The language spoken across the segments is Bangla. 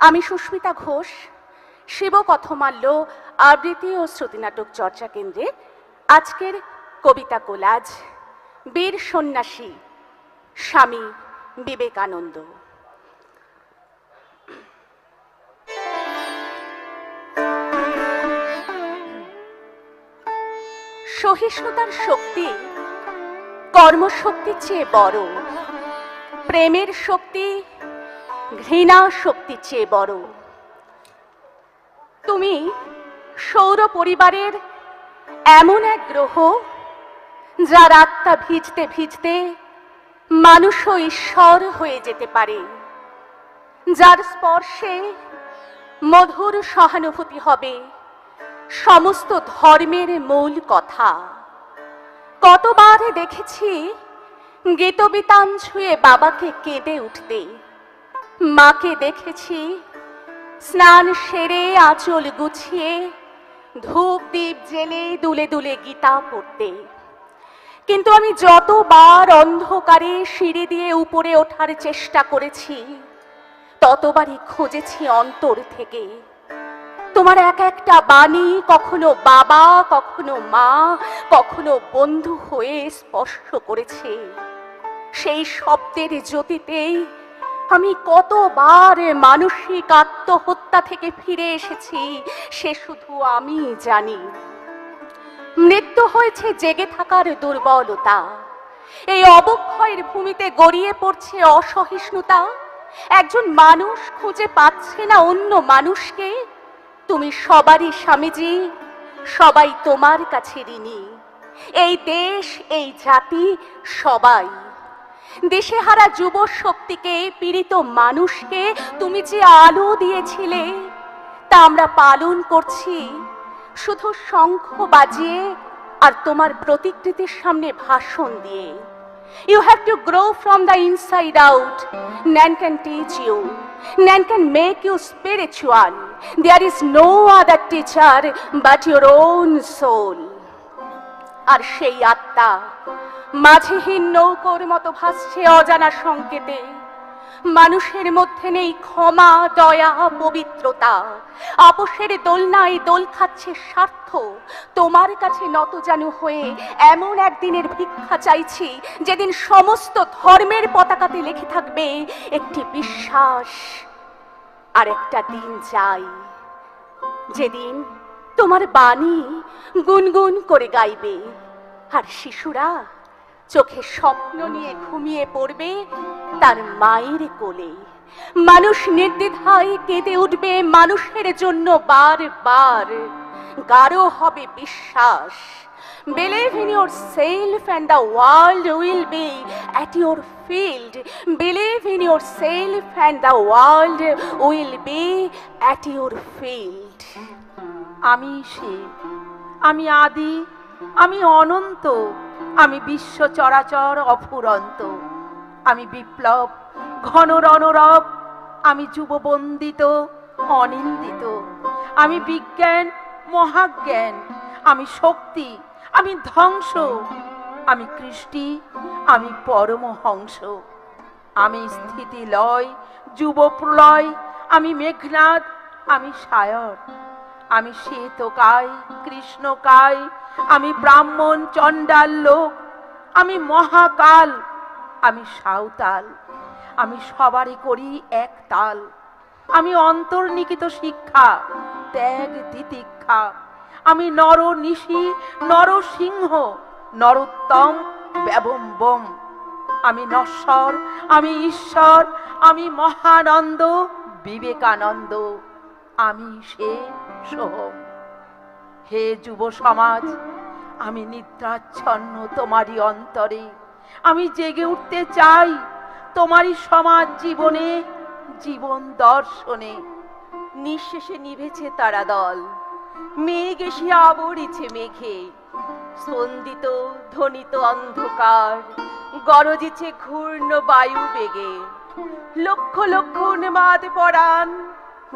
আমি সুস্মিতা ঘোষ, শিবকথমাল্য আবৃত্তি ও শ্রুতিনাটক চর্চা কেন্দ্রে আজকের কবিতা কোলাজ বীর সন্ন্যাসী স্বামী বিবেকানন্দ। সহিষ্ণুতার শক্তি কর্মশক্তির চেয়ে বড়, প্রেমের শক্তি ঘৃণা শক্তির চেয়ে বড়। তুমি সৌর পরিবারের এমন এক গ্রহ, যার আত্মা ভিজতে ভিজতে মানুষও ঈশ্বর হয়ে যেতে পারে, যার স্পর্শে মধুর সহানুভূতি হবে সমস্ত ধর্মের মূল কথা। কতবার দেখেছি গীতবিতান ছুঁয়ে বাবাকে কেঁদে উঠতে, মাকে দেখেছি স্নান সেরে আঁচল গুছিয়ে ধূপ দীপ জেলে দুলে দুলে গীতা পড়তে। কিন্তু আমি যতবার অন্ধকারে সিঁড়ি দিয়ে উপরে ওঠার চেষ্টা করেছি, ততবারই খুঁজেছি অন্তর থেকে তোমার এক একটা বাণী, কখনো বাবা, কখনো মা, কখনো বন্ধু হয়ে স্পর্শ করেছে। সেই শব্দের জ্যোতিতেই আমি কতবার মানসিক আত্মহত্যা থেকে ফিরে এসেছি, সে শুধু আমি জানি। মৃত্যু হয়েছে জেগে থাকার দুর্বলতা, এই অবক্ষয়ের ভূমিতে গড়িয়ে পড়ছে অসহিষ্ণুতা। একজন মানুষ খুঁজে পাচ্ছে না অন্য মানুষকে। তুমি সবারই স্বামীজি, সবাই তোমার কাছে ঋণী। এই দেশ, এই জাতি, সবাই। দিশেহারা যুব শক্তিকে, পীড়িত মানুষকে তুমি যে আলো দিয়েছিলে, তা আমরা পালন করছি শুধু শঙ্খ বাজিয়ে আর তোমার প্রতিকৃতির সামনে ভাষণ দিয়ে। You have to grow from the inside out. None can teach you. None can make you spiritual. There is no other teacher but your own soul. আর সেই আত্মা মাঝেহীন নৌকোর মতো ভাসছে অজানা সংকেতে। মানুষের মধ্যে নেই ক্ষমা, দয়া, পবিত্রতা। আপোষের দোলনায় দোল খাচ্ছে স্বার্থ। তোমার কাছে নতজানু হয়ে এমন একদিনের ভিক্ষা চাইছি, যেদিন সমস্ত ধর্মের পতাকাতে লেখে থাকবে একটি বিশ্বাস। আর একটা দিন চাই, যেদিন তোমার বাণী গুনগুন করে গাইবে, আর শিশুরা চোখে স্বপ্ন নিয়ে ঘুমিয়ে পড়বে তার মায়ের কোলে। মানুষ নির্দ্বিধায় কেঁদে উঠবে মানুষের জন্য বারবার। গাঢ় হবে বিশ্বাস। Believe in yourself and the world will be at your field. Believe in yourself and the world will be at your field. আমি সে, আমি আদি, আমি অনন্ত, আমি বিশ্ব চরাচর অফুরন্ত। আমি বিপ্লব, ঘন রণরব, আমি যুববন্দিত, অনিন্দিত। আমি বিজ্ঞান, মহাজ্ঞান, আমি শক্তি, আমি ধ্বংস, আমি কৃষ্টি, আমি পরমহংস। আমি স্থিতি লয়, যুব প্রলয়, আমি মেঘনাদ, আমি সায়র। আমি শ্বেতকায়, কৃষ্ণকায়, আমি ব্রাহ্মণ, চণ্ডাল লোক, আমি মহাকাল, আমি সাঁওতাল। আমি সবারই করি এক তাল। আমি অন্তর্নিহিত শিক্ষা, ত্যাগ তিতিক্ষা। আমি নর নিশি, নরসিংহ, নরোত্তম, ব্যবম্বম। আমি নশ্বর, আমি ঈশ্বর, আমি মহানন্দ, বিবেকানন্দ। আমি সে সোহম। হে যুব সমাজ, আমি নিদ্রাচ্ছন্ন তোমারই অন্তরে। আমি জেগে উঠতে চাই তোমারই সমাজ জীবনে, জীবন দর্শনে। নিঃশেষে নিভেছে তারা দল, মেঘ এসে আবরিছে মেঘে। স্পন্দিত ধ্বনিত অন্ধকার, গরজিছে ঘূর্ণ বায়ু বেগে। লক্ষ লক্ষ উন্মাদ পরাণ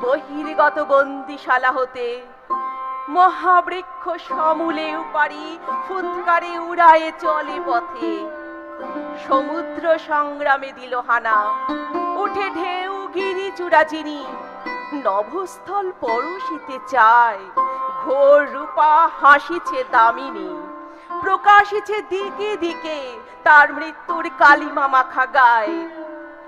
বহির্গত বন্দিশালা হতে। মহাবৃক্ষ সমূলে উপারি ফুৎকারে উড়ায়ে চলে পথে। সমুদ্র সংগ্রামে দিল হানা, উঠে ঢেউ গিরি চূড়াচিনি। নভস্থল পরশিতে চায়, ঘোর রূপা হাসিছে দামিনী, প্রকাশিছে দিকে দিকে তার মৃত্যুর কালিমা মাখা গায়।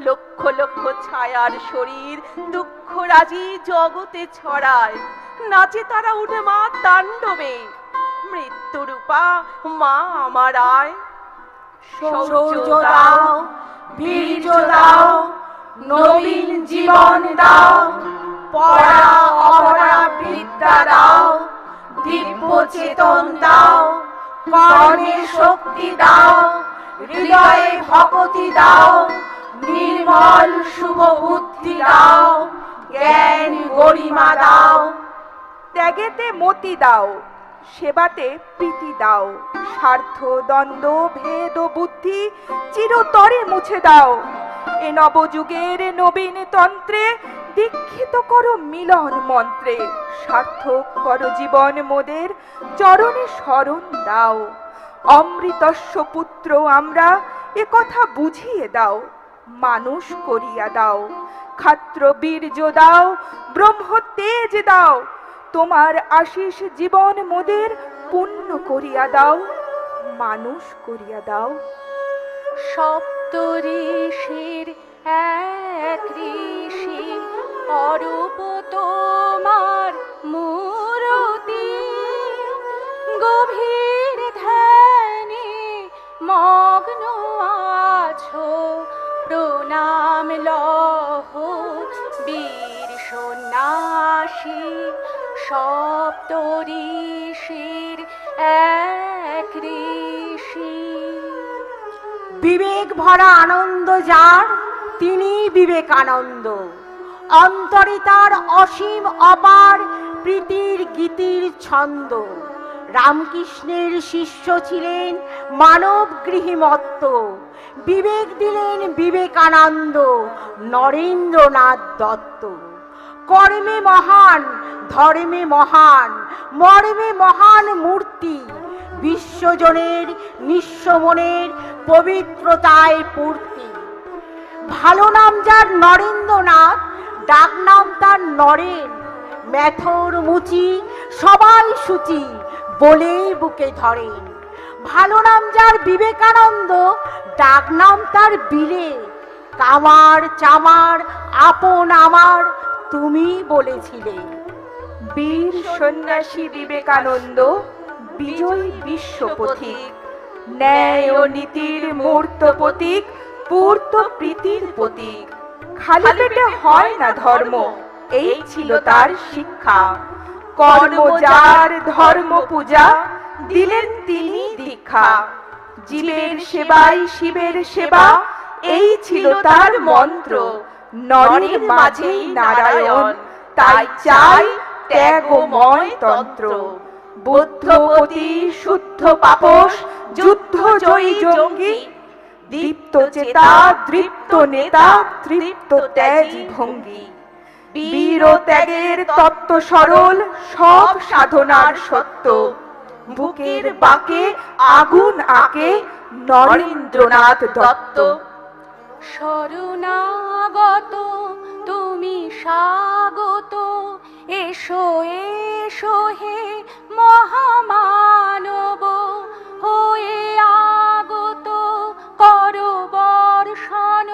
লক্ষ লক্ষ ছায়ার শরীর দুঃখ রাজি জগতে ছড়ায়, নাচে তারা উঠে মা তাণ্ডবে, মৃত্যুরূপা মা আমার আয়। শৌর্য দাও, বীর্য দাও, নবীন জীবন দাও, পড়া অপরা বিদ্যা দাও, দিব্য চেতন দাও, কর্মে শক্তি দাও, হৃদয়ে ভক্তি দাও, নির্মল শুভ বুদ্ধি দাও, জ্ঞান গরিমা দাও। ত্যাগেতে মতি দাও, সেবাতে প্রীতি দাও, স্বার্থ দ্বন্দ্ব ভেদ ও বুদ্ধি চিরতরে মুছে দাও। এ নবযুগের নবীন তন্ত্রে দীক্ষিত করো মিলন মন্ত্রে, সার্থক করো জীবন মোদের চরণে শরণ দাও। অমৃতস্য পুত্র আমরা, এ কথা বুঝিয়ে দাও, মানুষ করিয়া দাও। ক্ষাত্র বীর্য দাও, ব্রহ্ম তেজ দাও, তোমার আশিস জীবন মোদের পূর্ণ করিয়া দাও, মানুষ করিয়া দাও। সপ্ত ঋষির এক ঋষি অরূপ তোমার মূরতি, গভীর ধ্যানে মগ্ন আছো, প্রণাম লহ বীর সন্ন্যাসী। সপ্ত ঋষির এক ঋষি। বিবেক ভরা আনন্দ যার, তিনি বিবেকানন্দ। অন্তরে তার অসীম অপার প্রীতির গীতির ছন্দ। রামকৃষ্ণের শিষ্য ছিলেন মানব গৃহীমত্ত, বিবেক দিলেন বিবেকানন্দ নরেন্দ্রনাথ দত্ত। কর্মে মহান, ধর্মে মহান, মর্মে মহান মূর্তি, বিশ্বজনের নিঃস্ব মনের পবিত্রতায় পূর্তি। ভালো নাম যার নরেন্দ্রনাথ, ডাক নাম তার নরেন। মেথর মুচি সবাই সূচি বলেই বুকে ধরেন। ভালো নাম যার বিবেকানন্দ, ডাক নাম তার বীরে। কামার চামার আপন আমার, তুমি বলেছিলে। বীর সন্ন্যাসী বিবেকানন্দ বিজয়ী বিশ্ব পথিক, ন্যায় ও নীতির মূর্ত প্রতীক, পূর্ত প্রীতির প্রতীক। খালি পেটে হয় না ধর্ম, এই ছিল তার শিক্ষা। কর্ম যার ধর্ম পূজা, দিলেন তিনি দীক্ষা। জীবের সেবাই শিবের সেবা, এই ছিল তার মন্ত্র। নরের মাঝেই নারায়ণ, তাই চাই ত্যাগময় তন্ত্র। বুদ্ধপতি শুদ্ধ পাপস, যুদ্ধ জয়ী জঙ্গি, দীপ্ত চেতা দৃপ্ত নেতা, তৃপ্ত ত্যাগী ভঙ্গি। বীর ও ত্যাগের তত্ত্ব সরল, সব সাধনার সত্য। বুকের বাঁকে আগুন আঁকে নরেন্দ্রনাথ দত্ত। শরণাগত তুমি স্বাগত, এসো এসো হে মহামানব, হয়ে আগত করো বর্ষণ,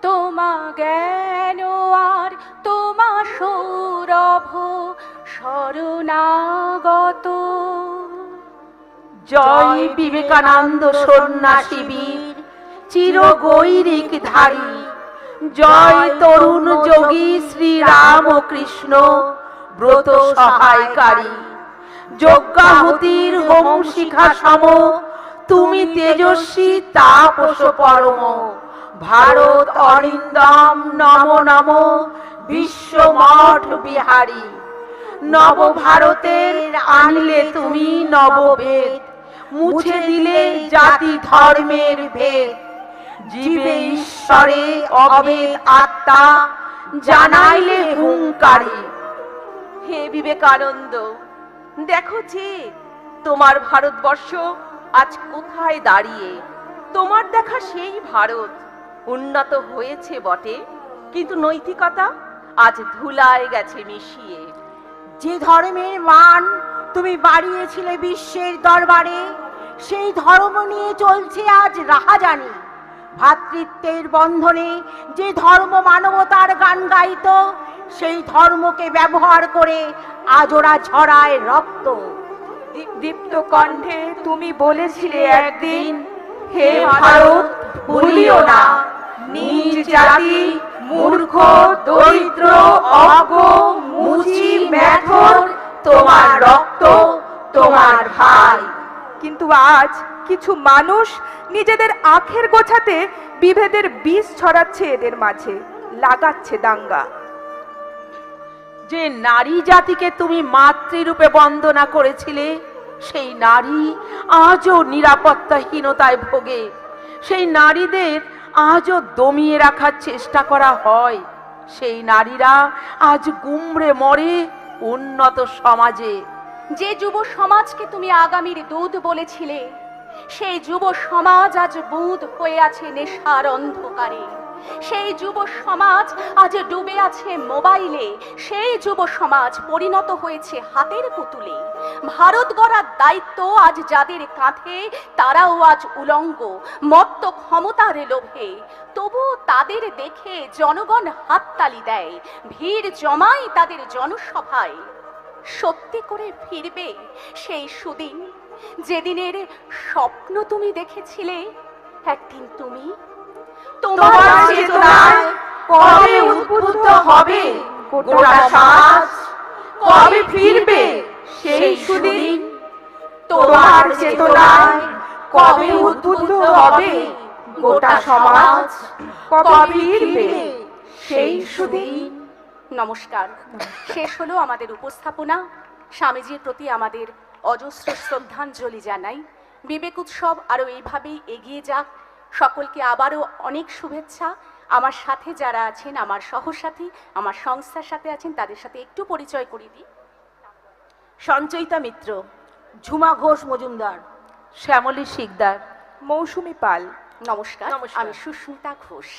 তোমা জ্ঞান আর তোমা সৌরভ শরণাগত। জয় বিবেকানন্দ সন্ন্যাসী বীর, চির গৈরিক ধারী। জয় তরুণ যোগী শ্রী রাম ও কৃষ্ণ, ব্রত সহায়কারী। যজ্ঞাহুতির হোম শিখা সম, তুমি তেজস্বী তাপস পরম। ভারত অরিন্দম নম নম, বিশ্ব মঠ বিহারী। নব ভারতের আনলে তুমি নববেদ, মুছে দিলে জাতি ধর্মের ভেদ। জীবে ঈশ্বরে অভেদ আত্মা, জানাইলে হুঙ্কারী। হে বিবেকানন্দ, দেখো যে তোমার ভারতবর্ষ আজ কোথায় দাঁড়িয়ে। তোমার দেখা সেই ভারত উন্নত হয়েছে বটে, কিন্তু নৈতিকতা আজ ধুলায় গেছে মিশিয়ে। যে ধর্মের মান তুমি বাড়িয়েছিলে বিশ্বের দরবারে, সেই ধর্ম নিয়ে চলছে আজ রাহাজানি। ভ্রাতৃত্বের বন্ধনে যে ধর্ম মানবতার গান গাইতো, সেই ধর্মকে ব্যবহার করে আজ ওরা ঝরায় রক্ত। দীপ্ত কণ্ঠে তুমি বলেছিলে একদিন, হে ভারত ভুলিও না, নিজ জাতি মূর্খ দরিদ্র অজ্ঞ মুচি মেথর তোমার রক্ত তোমার ভাই। কিন্তু আজ কিছু মানুষ নিজেদের আখের গোছাতে বিভেদের বিষ ছড়াচ্ছে, এদের মাঝে লাগাচ্ছে দাঙ্গা। যে নারী জাতিকে তুমি মাতৃরূপে বন্দনা করেছিলে, সেই নারী আজও নিরাপত্তাহীনতায় ভোগে। সেই নারীদের আজও দমিয়ে রাখার চেষ্টা করা হয়। সেই নারীরা আজ গুমড়ে মরে উন্নত সমাজে। যে যুব সমাজকে তুমি আগামীর দুধ বলেছিলে, সেই যুব সমাজ আজ বুঁদ হয়ে আছে নেশার অন্ধকারে। সেই যুব সমাজ আজ ডুবে আছে মোবাইলে। সেই যুব সমাজ পরিণত হয়েছে হাতের পুতুলে। ভারত গড়ার দায়িত্ব আজ যাদের কাঁধে, তারাও আজ উলঙ্গ মত্ত ক্ষমতার লোভে। তবু তাদের দেখে জনগণ হাততালি দেয়, ভিড় জমায় তাদের জনসভায়। সত্যি করে ফিরবে সেই সুদিন, যেদিনের স্বপ্ন তুমি দেখেছিলে। একদিন তুমি তোমার চেতনায় কবে উদ্বুদ্ধ হবে গোটা সমাজ? কবে ফিরবে সেই সুদিন? তোমার চেতনায় কবে উদ্বুদ্ধ হবে গোটা সমাজ? কবে ফিরবে সেই সুদিন? নমস্কার। শেষ হলো আমাদের উপস্থাপনা। স্বামীজির প্রতি আমাদের অজস্র শ্রদ্ধাঞ্জলি জানাই। বিবেক উৎসব আরও এইভাবেই এগিয়ে যাক। সকলকে আবারও অনেক শুভেচ্ছা। আমার সাথে যারা আছেন, আমার সহসাথী, আমার সংস্থার সাথে আছেন, তাদের সাথে একটু পরিচয় করিয়ে দিই। সঞ্চয়িতা মিত্র, ঝুমা ঘোষ মজুমদার, শ্যামলী শিকদার, মৌসুমী পাল। নমস্কার, নমস্কার। আমি সুস্মিতা ঘোষ।